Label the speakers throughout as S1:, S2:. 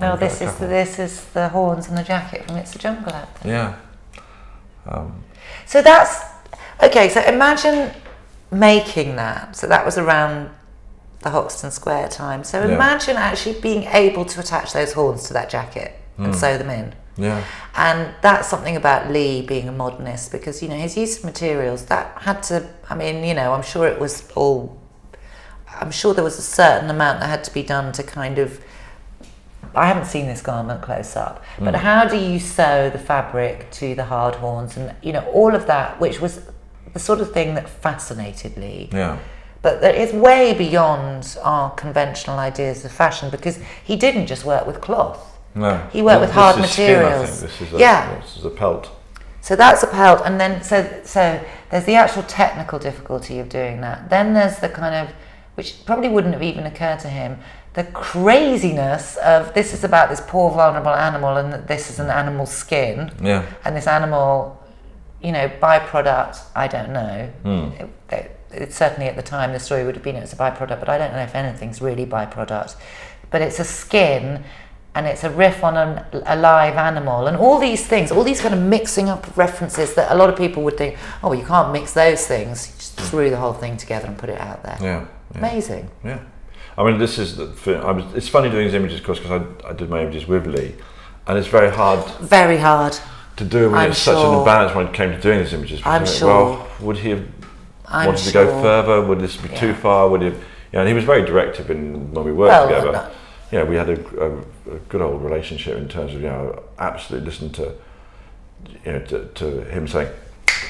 S1: No, this is the horns and the jacket from It's a Jungle Act.
S2: Yeah.
S1: So that's okay. So imagine making that. So that was around the Hoxton Square time. So imagine actually being able to attach those horns to that jacket and sew them in.
S2: Yeah.
S1: And that's something about Lee being a modernist, because, you know, his use of materials, that had to, I mean, you know, I'm sure there was a certain amount that had to be done to kind of, I haven't seen this garment close up, but how do you sew the fabric to the hard horns and, you know, all of that, which was the sort of thing that fascinated Lee.
S2: Yeah.
S1: But that is way beyond our conventional ideas of fashion, because he didn't just work with cloth.
S2: No.
S1: He worked with hard materials.
S2: Skin, I think. This is a pelt.
S1: So that's a pelt, and then so there's the actual technical difficulty of doing that. Then there's the kind of, which probably wouldn't have even occurred to him, the craziness of this is about this poor vulnerable animal, and that this is an animal skin.
S2: Yeah.
S1: And this animal, you know, byproduct, I don't know. It certainly at the time the story would have been it's a byproduct, but I don't know if anything's really byproduct. But it's a skin, and it's a riff on a live animal, and all these things, all these kind of mixing up of references that a lot of people would think, oh, well, you can't mix those things. You just threw the whole thing together and put it out there.
S2: Yeah.
S1: Amazing.
S2: Yeah. I mean, this is it's funny doing these images, of course, because I did my images with Lee, and it's very hard.
S1: Very hard.
S2: To do when it's such an imbalance when it came to doing these images.
S1: I'm sure.
S2: Well, would he have wanted to go further? Would this be too far? Would he have, you know, and he was very directive when we worked together. You know, we had a good old relationship in terms of, you know, absolutely listen to, you know, to him saying,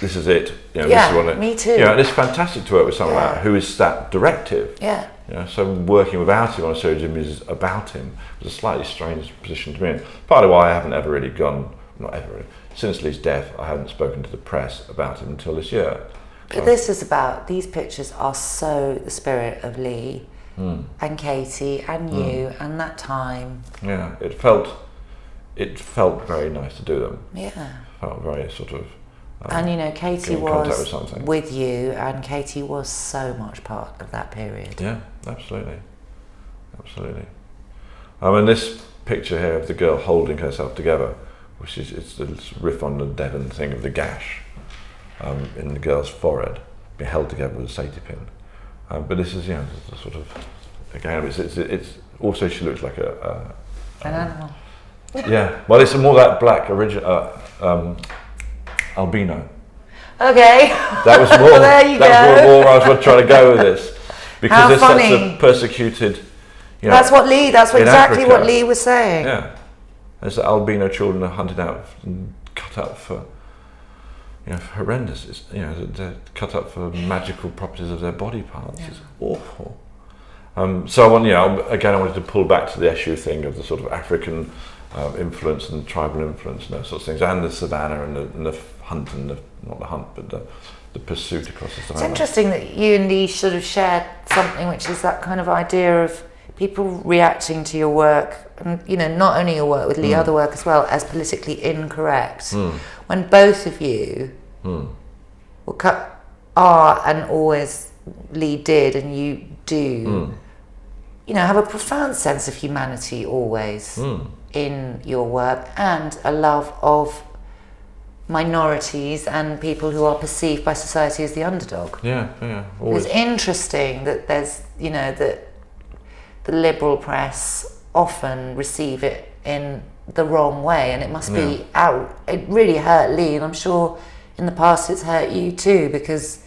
S2: this is it. You know, this is what it,
S1: me too.
S2: You know, and it's fantastic to work with someone like that who is that directive.
S1: Yeah.
S2: You know, so working without him on a series of images about him was a slightly strange position to be in. Part of why I haven't ever really gone, not ever really, since Lee's death, I haven't spoken to the press about him until this year.
S1: But this is about, these pictures are so the spirit of Lee and Katie and you and that time.
S2: Yeah, it felt very nice to do them.
S1: Yeah.
S2: Felt very sort of.
S1: And you know, Katie was with you, and Katie was so much part of that period.
S2: Yeah, absolutely. Absolutely. I mean, this picture here of the girl holding herself together, which is, it's this riff on the Devon thing of the gash in the girl's forehead, being held together with a safety pin. But this is, you know, the sort of, again, it's also, she looks like an
S1: animal.
S2: Yeah, well, it's more that black albino.
S1: Okay.
S2: That was more.
S1: There you
S2: that
S1: go.
S2: was more I was trying to go with this, because
S1: How
S2: there's
S1: funny.
S2: such a persecuted. You know,
S1: that's exactly
S2: Africa.
S1: what Lee was saying.
S2: Yeah, there's the albino children are hunted out and cut up for, you know, horrendous. It's, you know, they're cut up for magical properties of their body parts. Yeah. It's awful. So I want, you know, again, I wanted to pull back to the issue thing of the sort of African influence and tribal influence and those sorts of things, and the savannah and the hunt and not the hunt, but the pursuit across the savannah.
S1: It's interesting that you and Lee sort of shared something, which is that kind of idea of people reacting to your work, and, you know, not only your work with Lee, other work as well, as politically incorrect. When both of you are, and always Lee did, and you do, you know, have a profound sense of humanity always in your work, and a love of minorities and people who are perceived by society as the underdog.
S2: Yeah, always.
S1: It's interesting that there's, you know, that the liberal press often receive it in the wrong way, and it must be out. It really hurt Lee, and I'm sure in the past it's hurt you too, because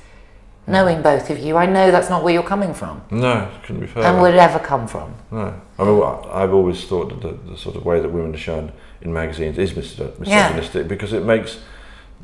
S1: knowing both of you, I know that's not where you're coming from.
S2: No, it couldn't be further.
S1: And would ever come from.
S2: No. I mean, I've always thought that the sort of way that women are shown in magazines is misogynistic, because it makes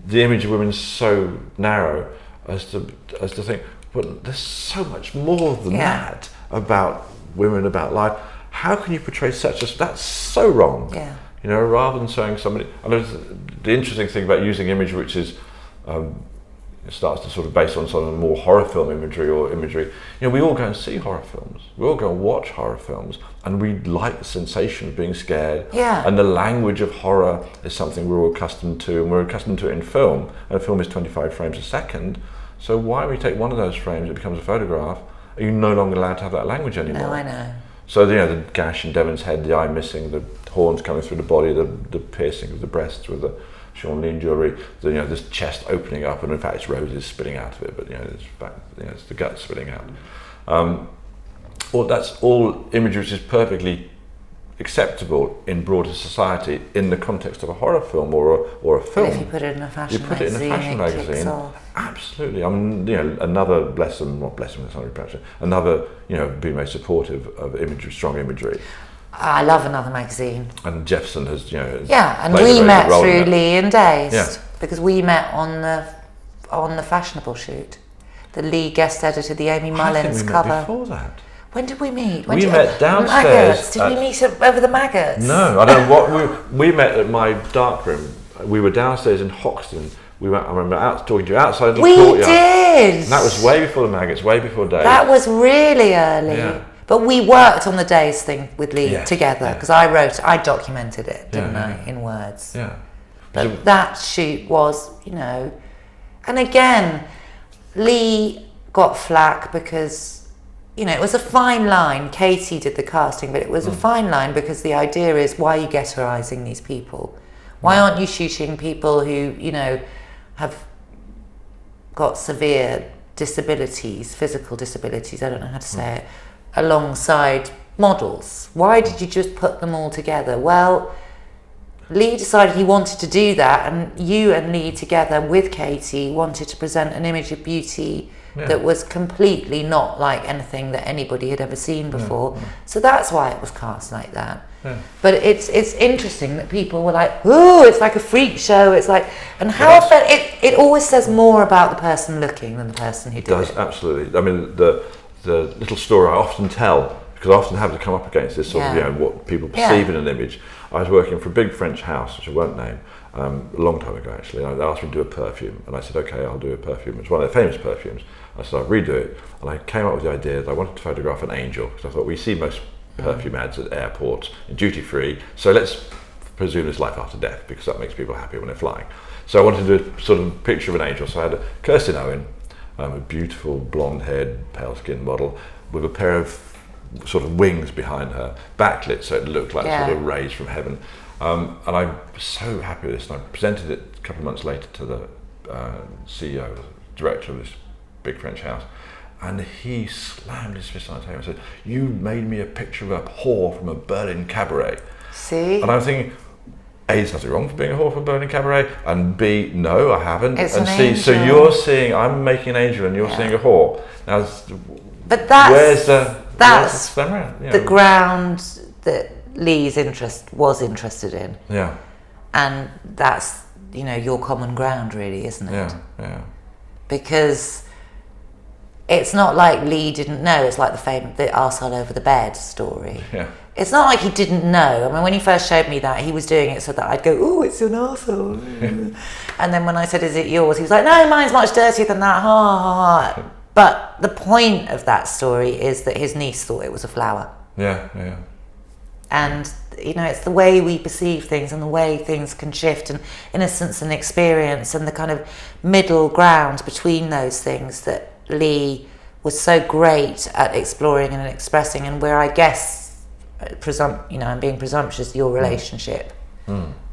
S2: the image of women so narrow as to think, but there's so much more than that about women, about life. How can you portray that's so wrong?
S1: Yeah.
S2: You know, rather than showing somebody. I know the interesting thing about using image, which is it starts to sort of based on sort of more horror film imagery. You know, we all go and see horror films. We all go and watch horror films, and we like the sensation of being scared.
S1: Yeah.
S2: And the language of horror is something we're all accustomed to, and we're accustomed to it in film. And a film is 25 frames a second. So why we take one of those frames, it becomes a photograph, are you no longer allowed to have that language anymore?
S1: No, I know.
S2: So the gash in Devon's head, the eye missing, the horns coming through the body, the piercing of the breasts with the Sean Lean jewellery, this chest opening up, and in fact it's roses spitting out of it, but it's the gut spitting out. That's all imagery which is perfectly acceptable in broader society in the context of a horror film or a film.
S1: But if you put it in a fashion magazine,
S2: absolutely. I mean, another another, being very supportive of imagery, strong imagery.
S1: I love another magazine.
S2: And Jefferson has,
S1: and we met through Lee and Dazed because we met on the fashionable shoot. The Lee guest edited the Amy Mullins cover.
S2: Met before that.
S1: When did we meet?
S2: We met downstairs.
S1: Maggots. Did we meet over the maggots?
S2: No, I don't know what we met at my darkroom. We were downstairs in Hoxton. I remember talking to you outside the courtyard.
S1: We did.
S2: And that was way before the maggots, way before Dave.
S1: That was really early.
S2: Yeah.
S1: But we worked on the Days thing with Lee together because I documented it, didn't I, in words.
S2: Yeah.
S1: But that shoot was, and again, Lee got flack because, it was a fine line. Katie did the casting, but it was a fine line because the idea is, why are you ghettoising these people? Why aren't you shooting people who, have got severe disabilities, physical disabilities, I don't know how to say it, alongside models? Why did you just put them all together? Well, Lee decided he wanted to do that, and you and Lee together with Katie wanted to present an image of beauty that was completely not like anything that anybody had ever seen before. So that's why it was cast like that. But it's interesting that people were like, "Ooh, it's like a freak show." It's like, and how often it always says more about the person looking than the person who did it.
S2: Does absolutely. I mean, the little story I often tell, because I often have to come up against this sort of what people perceive in an image. I was working for a big French house, which I won't name, a long time ago actually. And they asked me to do a perfume, and I said, "Okay, I'll do a perfume." It's one of their famous perfumes. I said, I'll redo it. And I came up with the idea that I wanted to photograph an angel, because I thought we see most perfume ads at airports and duty free, so let's presume it's life after death, because that makes people happy when they're flying. So I wanted to do a sort of picture of an angel. So I had Kirsten Owen, a beautiful blonde-haired, pale-skinned model, with a pair of sort of wings behind her, backlit, so it looked like sort of rays from heaven. And I was so happy with this, and I presented it a couple of months later to the CEO, the director of this big French house, and he slammed his fist on the table and said, "You made me a picture of a whore from a Berlin cabaret."
S1: See?
S2: And I'm thinking, A, there's nothing wrong for being a whore from a Berlin cabaret, and B, no, I haven't.
S1: It's
S2: and
S1: an
S2: C,
S1: angel.
S2: so you're seeing, I'm making an angel and you're seeing a whore. Now,
S1: but that's
S2: the
S1: ground that Lee's was interested in.
S2: Yeah.
S1: And that's, your common ground really, isn't it?
S2: Yeah.
S1: Because it's not like Lee didn't know. It's like the arsehole over the bed story.
S2: Yeah.
S1: It's not like he didn't know. I mean, when he first showed me that, he was doing it so that I'd go, "Oh, it's an arsehole." And then when I said, "Is it yours?" he was like, "No, mine's much dirtier than that." Ha ha ha. But the point of that story is that his niece thought it was a flower.
S2: Yeah.
S1: And, it's the way we perceive things and the way things can shift, and innocence and experience and the kind of middle ground between those things that Lee was so great at exploring and expressing, and where I guess, I'm being presumptuous, your relationship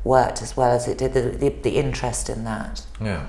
S1: worked as well as it did, the interest in that.
S2: Yeah.